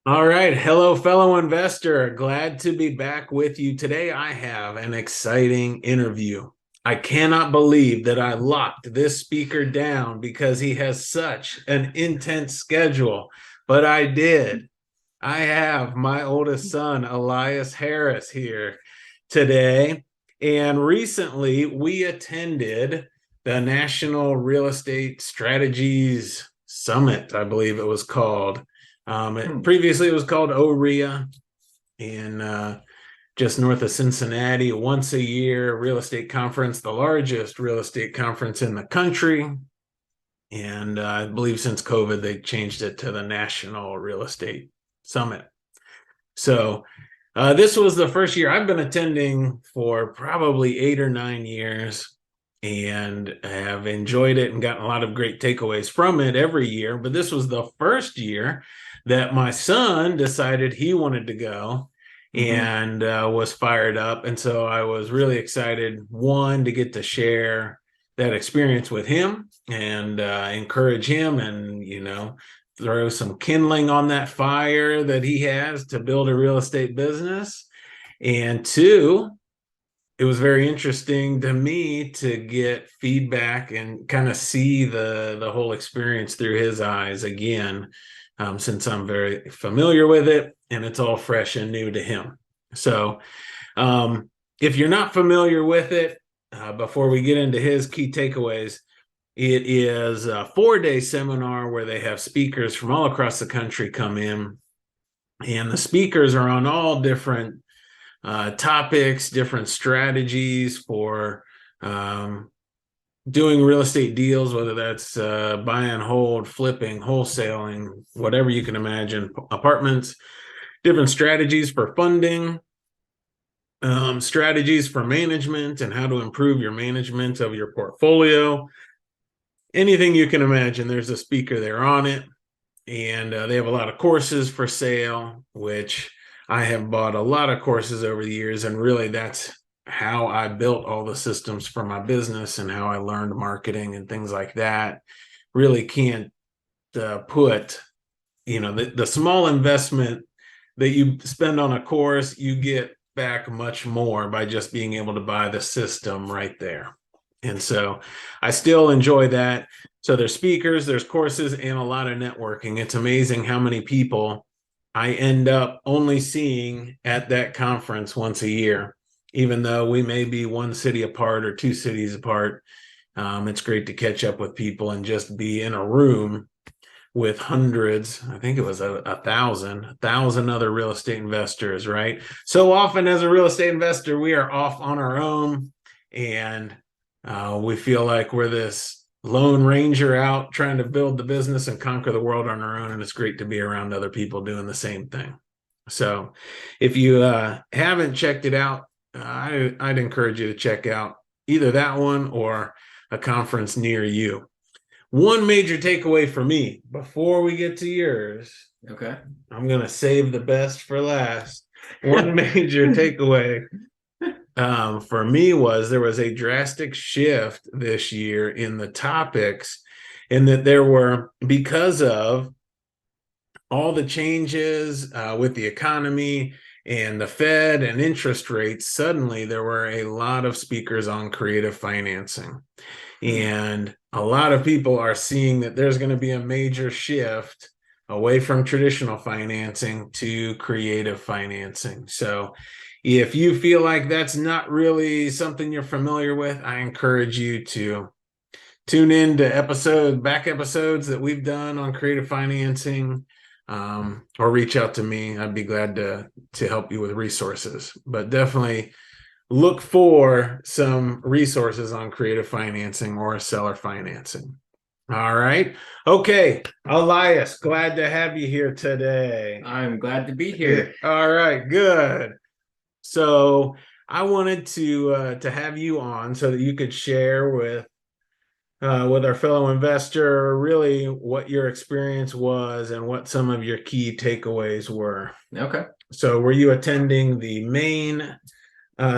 All right. Hello, fellow investor. Glad to be back with you. Today, I have an exciting interview. I cannot believe that I locked this speaker down because he has such an intense schedule, but I did. I have my oldest son, Elias Harris, here today. And recently, we attended the National Real Estate Strategies Summit, I believe it was called. Previously, it was called OREA in just north of Cincinnati, once a year real estate conference, the largest real estate conference in the country. And I believe since COVID, they changed it to the National Real Estate Summit. So this was the first year. I've been attending for probably 8 or 9 years and have enjoyed it and gotten a lot of great takeaways from it every year. But this was the first year that my son decided he wanted to go and was fired up. And so I was really excited, one, to get to share that experience with him and encourage him and, throw some kindling on that fire that he has to build a real estate business. And two, it was very interesting to me to get feedback and kind of see the whole experience through his eyes again, since I'm very familiar with it and it's all fresh and new to him. So if you're not familiar with it, before we get into his key takeaways, it is a 4-day seminar where they have speakers from all across the country come in, and the speakers are on all different topics, different strategies for doing real estate deals, whether that's buy and hold, flipping, wholesaling, whatever you can imagine, apartments, different strategies for funding, strategies for management and how to improve your management of your portfolio. Anything you can imagine, there's a speaker there on it. And they have a lot of courses for sale, which I have bought a lot of courses over the years. And really, that's how I built all the systems for my business and how I learned marketing and things like that. Really can't put, the small investment that you spend on a course, you get back much more by just being able to buy the system right there. And so I still enjoy that. So there's speakers, there's courses, and a lot of networking. It's amazing how many people I end up only seeing at that conference once a year, even though we may be one city apart or two cities apart. It's great to catch up with people and just be in a room with hundreds. I think it was a thousand other real estate investors, right? So often as a real estate investor, we are off on our own, and we feel like we're this lone ranger out trying to build the business and conquer the world on our own. And it's great to be around other people doing the same thing. So if you haven't checked it out, I'd encourage you to check out either that one or a conference near you. One major takeaway for me before we get to yours. Okay. I'm going to save the best for last. One major takeaway for me was there was a drastic shift this year in the topics, and that there were, because of all the changes with the economy and the Fed and interest rates, suddenly there were a lot of speakers on creative financing. And a lot of people are seeing that there's going to be a major shift away from traditional financing to creative financing. So if you feel like that's not really something you're familiar with, I encourage you to tune in to back episodes that we've done on creative financing, or reach out to me. I'd be glad to help you with resources. But definitely look for some resources on creative financing or seller financing. All right. Okay. Elias, glad to have you here today. I'm glad to be here. All right. Good. So I wanted to have you on so that you could share with our fellow investor really what your experience was and what some of your key takeaways were. Okay. So were you attending the main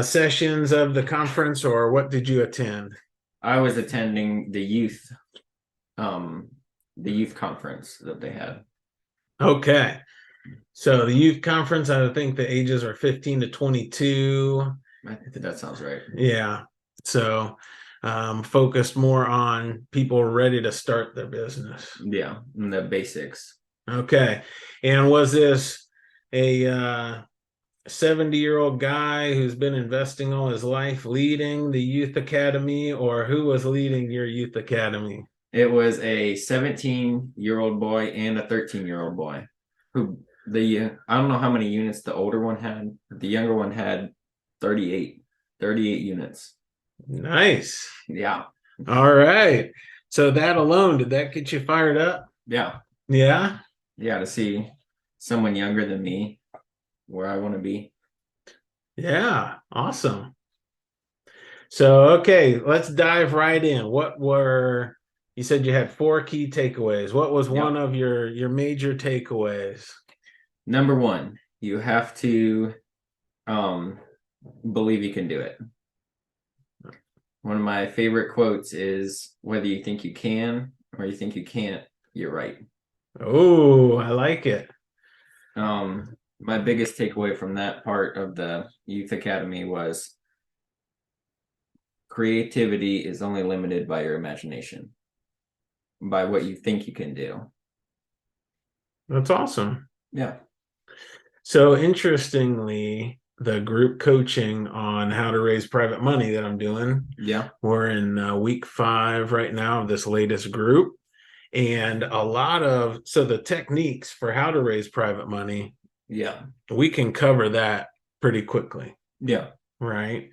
sessions of the conference, or what did you attend? I was attending the youth conference that they had. Okay. So the youth conference, I think the ages are 15 to 22. I think that sounds right. Yeah. So focused more on people ready to start their business. Yeah, and the basics. Okay. And was this a 70-year-old guy who's been investing all his life leading the youth academy, or who was leading your youth academy? It was a 17-year-old boy and a 13-year-old boy who I don't know how many units the older one had, but the younger one had 38 units. Nice. Yeah. All right. So that alone, did that get you fired up? Yeah. Yeah. Yeah, to see someone younger than me where I want to be. Yeah. Awesome. So, okay, let's dive right in. You said you had four key takeaways. What was one Yep. of your major takeaways? Number one, you have to believe you can do it. One of my favorite quotes is whether you think you can or you think you can't, you're right. Oh, I like it. My biggest takeaway from that part of the youth academy was creativity is only limited by your imagination, by what you think you can do. That's awesome. Yeah. So, interestingly, the group coaching on how to raise private money that I'm doing, Yeah. we're in week 5 right now of this latest group. And so the techniques for how to raise private money, Yeah. we can cover that pretty quickly, Yeah. right?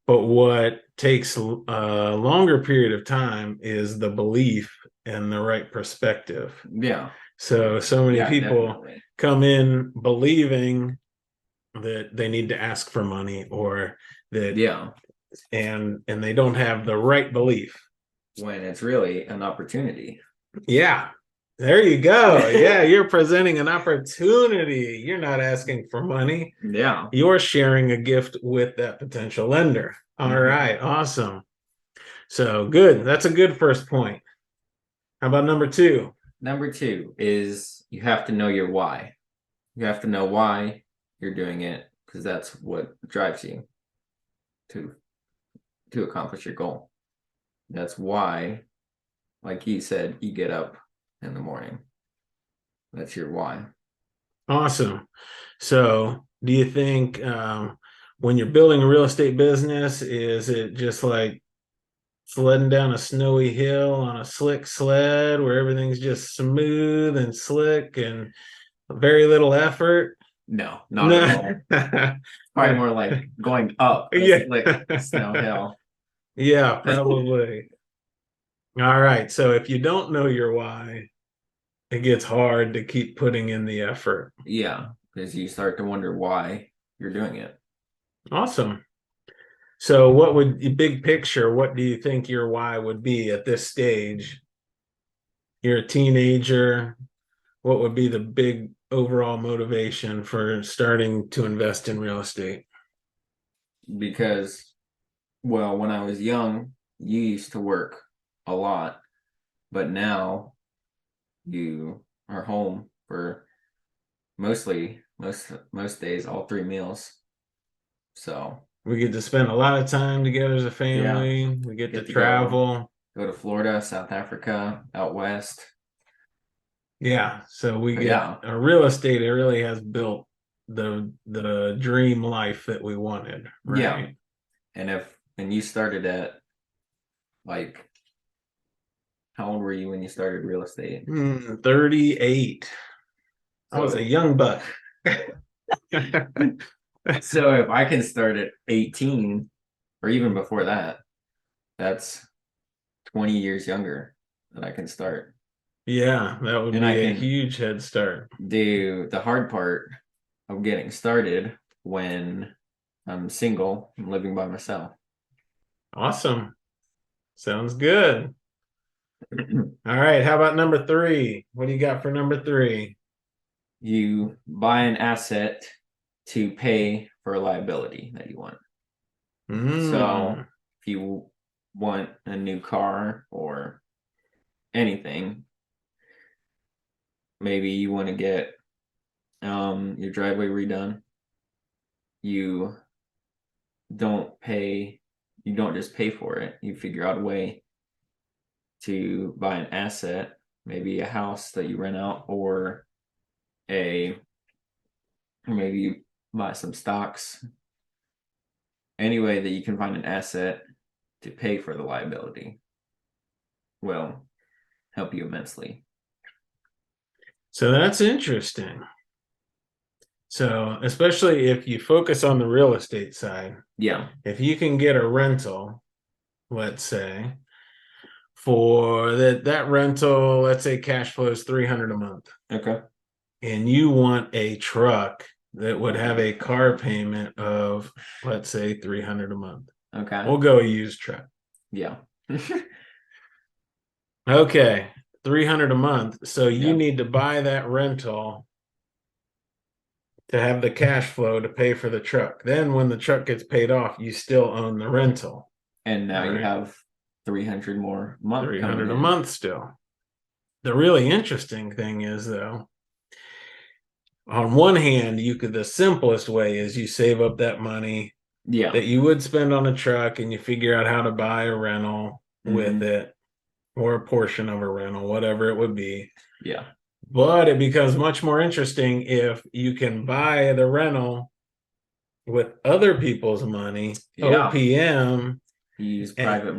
But what takes a longer period of time is the belief and the right perspective. Yeah. So many Yeah, people definitely. come in believing that they need to ask for money, or that Yeah. and they don't have the right belief. When it's really an opportunity. Yeah. There you go. Yeah, you're presenting an opportunity. You're not asking for money. Yeah. You're sharing a gift with that potential lender. All right, awesome. So good. That's a good first point. How about number 2? Number 2 is you have to know your why. You have to know why you're doing it because that's what drives you to accomplish your goal. That's why, like you said, you get up in the morning. That's your why. Awesome. So do you think when you're building a real estate business, is it just like sledding down a snowy hill on a slick sled where everything's just smooth and slick and very little effort? No, not at all. No. Probably more like going up a Yeah. slick snow hill. Yeah, probably. All right. So if you don't know your why, it gets hard to keep putting in the effort. Yeah, because you start to wonder why you're doing it. Awesome. So big picture, what do you think your why would be at this stage? You're a teenager. What would be the big overall motivation for starting to invest in real estate? Because, well, when I was young, you used to work a lot, but now you are home for most days, all 3 meals. So We get to spend a lot of time together as a yeah, family. We get to get to go travel. to Florida, South Africa, out west. Yeah. So we But get yeah, real estate. It really has built the dream life that we wanted, yeah. right? And you started at like how old were you when you started real estate? 38. I was a So young buck. so if I can start at 18 or even before that, that's 20 years younger that I can start. Yeah, that would And I be a can huge head start. do the hard part of getting started when I'm single and living by myself. Awesome. Sounds good. All right. How about number 3? What do you got for number 3? You buy an asset to pay for a liability that you want. So Mm, if you want a new car or anything, maybe you want to get your driveway redone. You you don't just pay for it. You figure out a way to buy an asset, maybe a house that you rent out, or a maybe you buy some stocks. Any way that you can find an asset to pay for the liability will help you immensely. So that's interesting. So, especially if you focus on the real estate side, Yeah. if you can get a rental, let's say, for that rental, let's say cash flow is 300 a month, Okay. and you want a truck that would have a car payment of, let's say, 300 a month. Okay. We'll go a used truck. Yeah. Okay, 300 a month. So you Yeah. need to buy that rental to have the cash flow to pay for the truck. Then when the truck gets paid off, you still own the rental. And now you Right. have 300 more a month 300 coming a in. month still. The really interesting thing is, though, on one hand, the simplest way is you save up that money Yeah. that you would spend on a truck and you figure out how to buy a rental with it, or a portion of a rental, whatever it would be. Yeah. But it becomes much more interesting if you can buy the rental with other people's money, Yeah. OPM, You use and private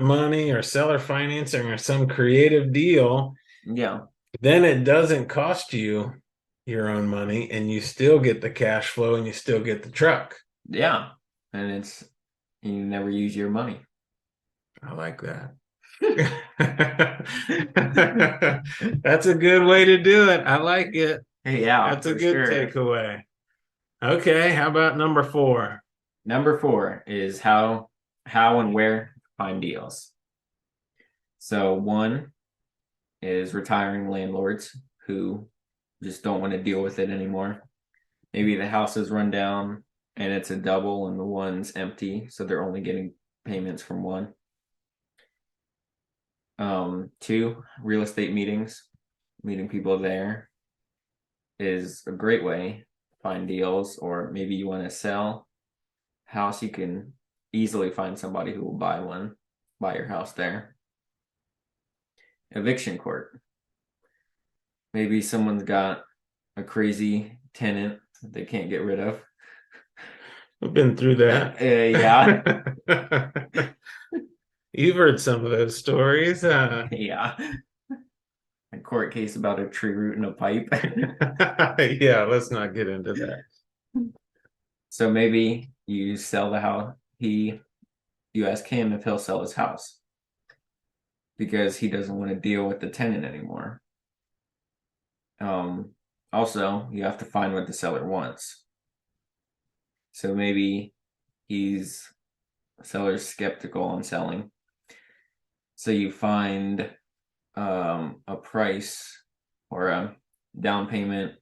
money. or seller financing or some creative deal. Yeah. Then it doesn't cost you your own money and you still get the cash flow and you still get the truck. Yeah. And you never use your money. I like that. That's a good way to do it. I like it. Yeah, That's a for good sure. takeaway. Okay, how about number 4? Number 4 is how and where to find deals. So 1 is retiring landlords who just don't want to deal with it anymore. Maybe the house is run down and it's a double and the one's empty, so they're only getting payments from one. 2, real estate meetings. Meeting people there is a great way to find deals, or maybe you want to sell house, you can easily find somebody who will buy your house there. Eviction court. Maybe someone's got a crazy tenant that they can't get rid of. I've been through that. Yeah. You've heard some of those stories. Yeah. A court case about a tree root in a pipe. Yeah, let's not get into that. So maybe you sell the house. You ask him if he'll sell his house because he doesn't want to deal with the tenant anymore. Also, you have to find what the seller wants. So maybe seller's skeptical on selling. So you find a price or a down payment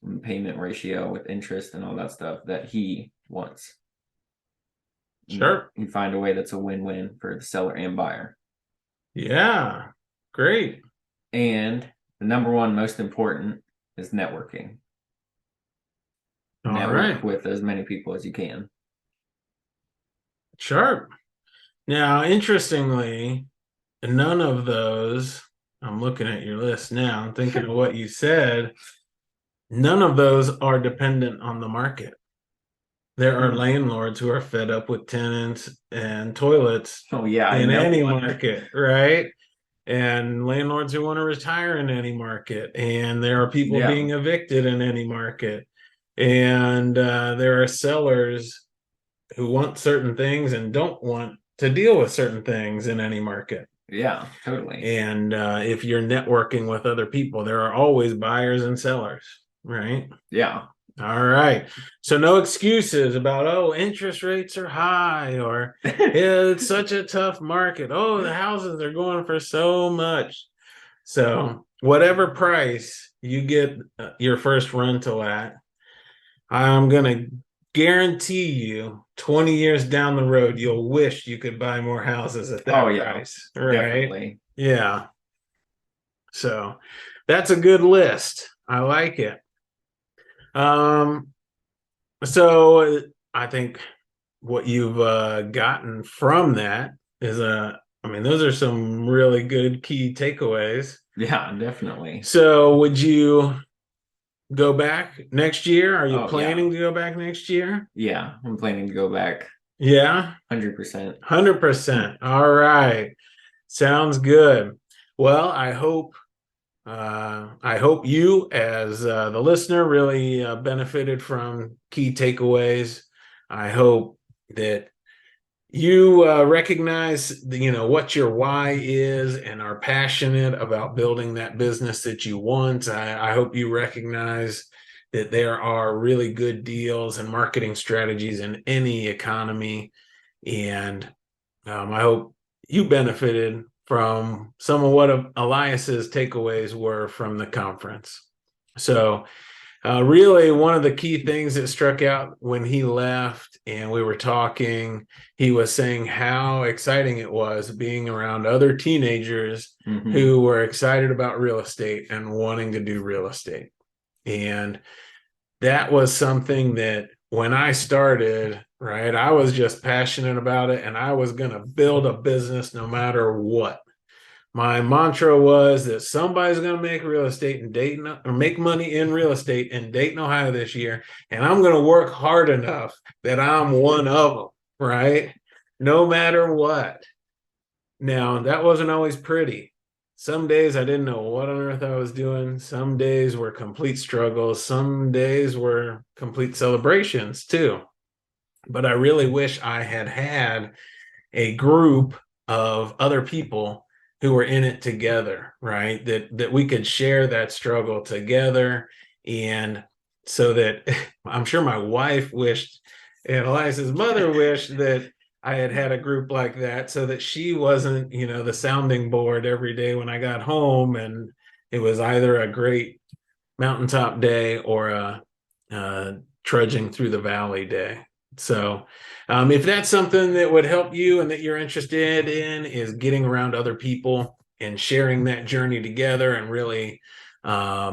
ratio with interest and all that stuff that he wants. Sure. You find a way that's a win-win for the seller and buyer. Yeah, great. And the number 1 most important is networking. Network with as many people as you can. Sure. Now, interestingly, none of those, I'm looking at your list now, I'm thinking of what you said, none of those are dependent on the market. There are landlords who are fed up with tenants and toilets in any market, right? And landlords who want to retire in any market. And there are people being evicted in any market. And there are sellers who want certain things and don't want to deal with certain things in any market. Yeah, totally. And if you're networking with other people, there are always buyers and sellers, right? Yeah. All right. So no excuses about, oh, interest rates are high, or it's such a tough market. Oh, the houses are going for so much. So whatever price you get your first rental at, I'm going to guarantee you 20 years down the road, you'll wish you could buy more houses at that price. Right? Definitely. Yeah. So that's a good list. I like it. Um, so I think what you've gotten from that is I mean, those are some really good key takeaways. Yeah, definitely. So would you go back next year? Are you Oh yeah. planning to go back next year? Yeah, I'm planning to go back Yeah, 100%. 100%. All right. Sounds good. Well, I hope you, as the listener, really benefited from key takeaways. I hope that you recognize what your why is and are passionate about building that business that you want. I hope you recognize that there are really good deals and marketing strategies in any economy, and I hope you benefited from some of what Elias's takeaways were from the conference. So really, one of the key things that struck out when he left and we were talking, he was saying how exciting it was being around other teenagers Hmm. who were excited about real estate and wanting to do real estate. And that was something that when I started, right, I was just passionate about it and I was going to build a business no matter what. My mantra was that somebody's going to make real estate in Dayton or make money in real estate in Dayton, Ohio this year. And I'm going to work hard enough that I'm one of them, right? No matter what. Now, that wasn't always pretty. Some days I didn't know what on earth I was doing. Some days were complete struggles. Some days were complete celebrations too. But I really wish I had had a group of other people who were in it together, right? That we could share that struggle together, and so that I'm sure my wife wished and Elias's mother wished that I had had a group like that, so that she wasn't, the sounding board every day when I got home, and it was either a great mountaintop day or a trudging through the valley day. So, if that's something that would help you and that you're interested in, is getting around other people and sharing that journey together and really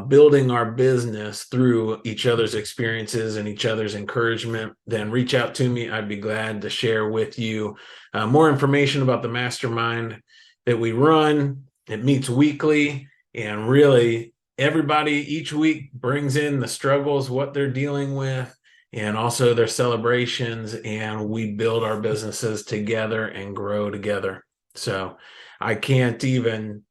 building our business through each other's experiences and each other's encouragement, then reach out to me. I'd be glad to share with you more information about the mastermind that we run. It meets weekly, and really everybody each week brings in the struggles, what they're dealing with, and also their celebrations, and we build our businesses together and grow together. So I can't even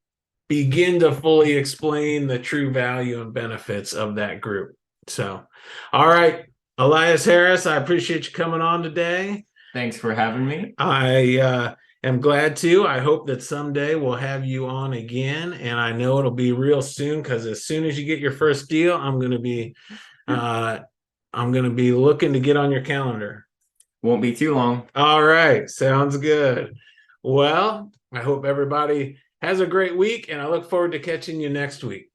begin to fully explain the true value and benefits of that group. So, all right, Elias Harris, I appreciate you coming on today. Thanks for having me. I am glad to. I hope that someday we'll have you on again, and I know it'll be real soon, because as soon as you get your first deal, uh, I'm going to be looking to get on your calendar. Won't be too long. All right, sounds good. Well, I hope everybody has a great week, and I look forward to catching you next week.